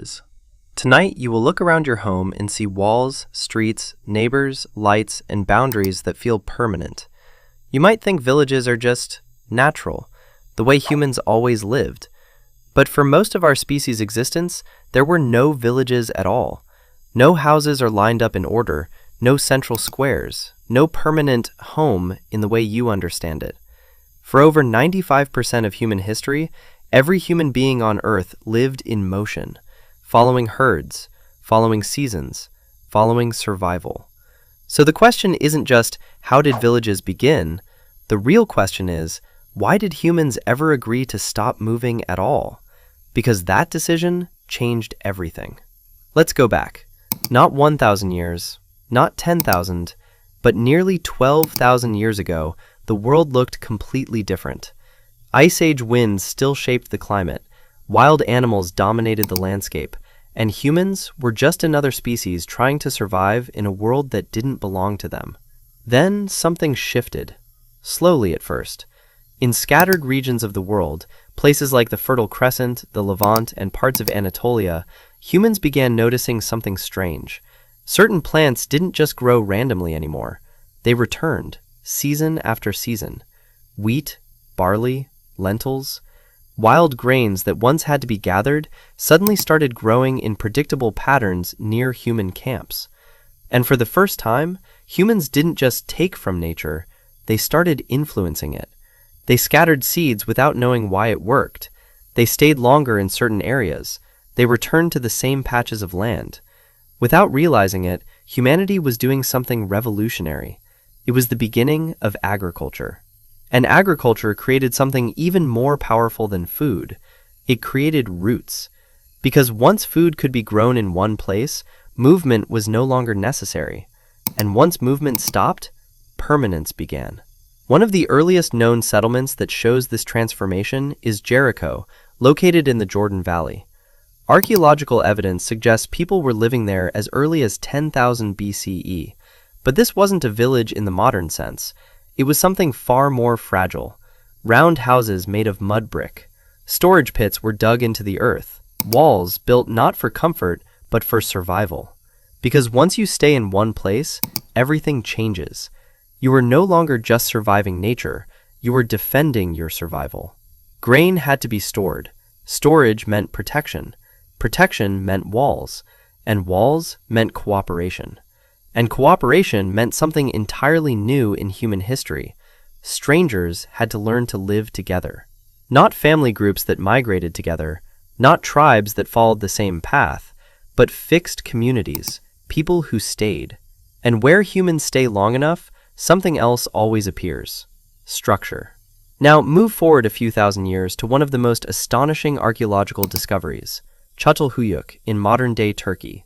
villages. Tonight, you will look around your home and see walls, streets, neighbors, lights, and boundaries that feel permanent. You might think villages are just natural, the way humans always lived. But for most of our species' existence, there were no villages at all. No houses are lined up in order, no central squares, no permanent home in the way you understand it. For over 95% of human history, every human being on Earth lived in motion, following herds, following seasons, following survival. So the question isn't just, how did villages begin? The real question is, why did humans ever agree to stop moving at all? Because that decision changed everything. Let's go back. Not 1,000 years, not 10,000, but nearly 12,000 years ago, the world looked completely different. Ice Age winds still shaped the climate, wild animals dominated the landscape, and humans were just another species trying to survive in a world that didn't belong to them. Then something shifted, slowly at first. In scattered regions of the world, places like the Fertile Crescent, the Levant, and parts of Anatolia, humans began noticing something strange. Certain plants didn't just grow randomly anymore. They returned, season after season. Wheat, barley, lentils, wild grains that once had to be gathered suddenly started growing in predictable patterns near human camps. And for the first time, humans didn't just take from nature, they started influencing it. They scattered seeds without knowing why it worked. They stayed longer in certain areas. They returned to the same patches of land. Without realizing it, humanity was doing something revolutionary. It was the beginning of agriculture. And agriculture created something even more powerful than food. It created roots. Because once food could be grown in one place, movement was no longer necessary. And once movement stopped, permanence began. One of the earliest known settlements that shows this transformation is Jericho, located in the Jordan Valley. Archaeological evidence suggests people were living there as early as 10,000 BCE, but this wasn't a village in the modern sense. It was something far more fragile. Round houses made of mud brick. Storage pits were dug into the earth. Walls built not for comfort, but for survival. Because once you stay in one place, everything changes. You were no longer just surviving nature, you were defending your survival. Grain had to be stored. Storage meant protection. Protection meant walls. And walls meant cooperation. And cooperation meant something entirely new in human history. Strangers had to learn to live together. Not family groups that migrated together, not tribes that followed the same path, but fixed communities, people who stayed. And where humans stay long enough, something else always appears: structure. Now move forward a few thousand years to one of the most astonishing archaeological discoveries, Çatalhöyük in modern-day Turkey.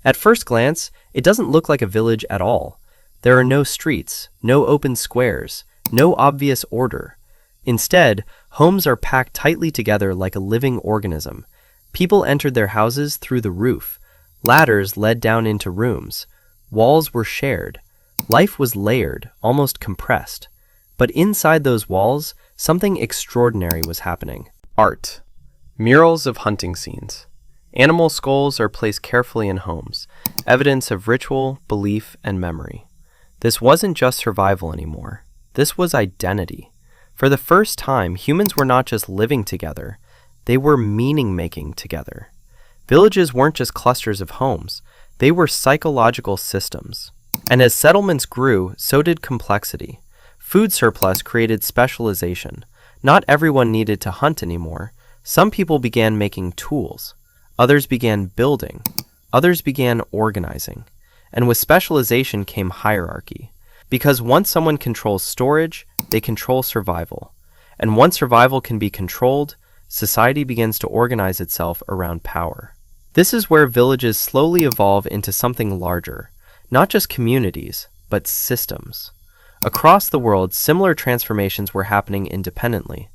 At first glance, it doesn't look like a village at all. There are no streets, no open squares, no obvious order. Instead, homes are packed tightly together like a living organism. People entered their houses through the roof. Ladders led down into rooms. Walls were shared. Life was layered, almost compressed. But inside those walls, something extraordinary was happening. Art. Murals of hunting scenes. Animal skulls are placed carefully in homes, evidence of ritual, belief, and memory. This wasn't just survival anymore. This was identity. For the first time, humans were not just living together, they were meaning-making together. Villages weren't just clusters of homes, they were psychological systems. And as settlements grew, so did complexity. Food surplus created specialization. Not everyone needed to hunt anymore. Some people began making tools. Others began building. Others began organizing. And with specialization came hierarchy. Because once someone controls storage, they control survival. And once survival can be controlled, society begins to organize itself around power. This is where villages slowly evolve into something larger. Not just communities, but systems. Across the world, similar transformations were happening independently.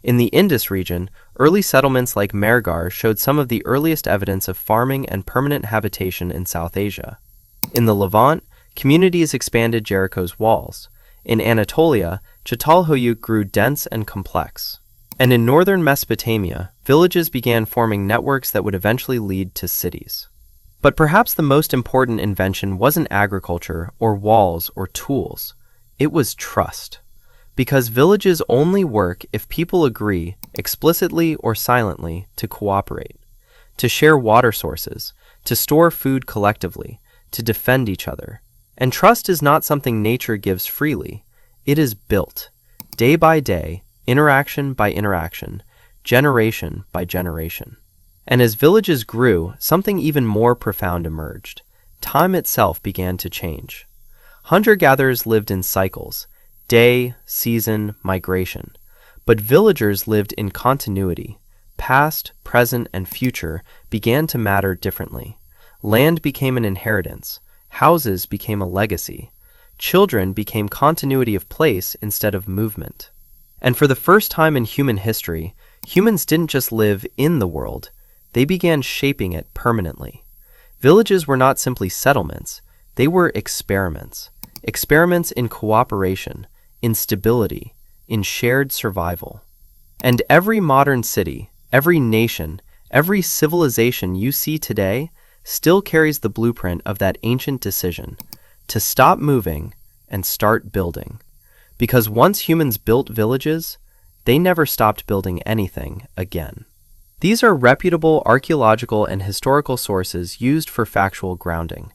In the Indus region, early settlements like Mehrgar showed some of the earliest evidence of farming and permanent habitation in South Asia. In the Levant, communities expanded Jericho's walls. In Anatolia, Çatalhöyük grew dense and complex. And in northern Mesopotamia, villages began forming networks that would eventually lead to cities. But perhaps the most important invention wasn't agriculture or walls or tools. It was trust. Because villages only work if people agree, explicitly or silently, to cooperate, to share water sources, to store food collectively, to defend each other. And trust is not something nature gives freely. It is built, day by day, interaction by interaction, generation by generation. And as villages grew, something even more profound emerged. Time itself began to change. Hunter-gatherers lived in cycles, day, season, migration. But villagers lived in continuity. Past, present, and future began to matter differently. Land became an inheritance. Houses became a legacy. Children became continuity of place instead of movement. And for the first time in human history, humans didn't just live in the world, they began shaping it permanently. Villages were not simply settlements, they were experiments. Experiments in cooperation, in stability, in shared survival. And every modern city, every nation, every civilization you see today still carries the blueprint of that ancient decision to stop moving and start building. Because once humans built villages, they never stopped building anything again. These are reputable archaeological and historical sources used for factual grounding.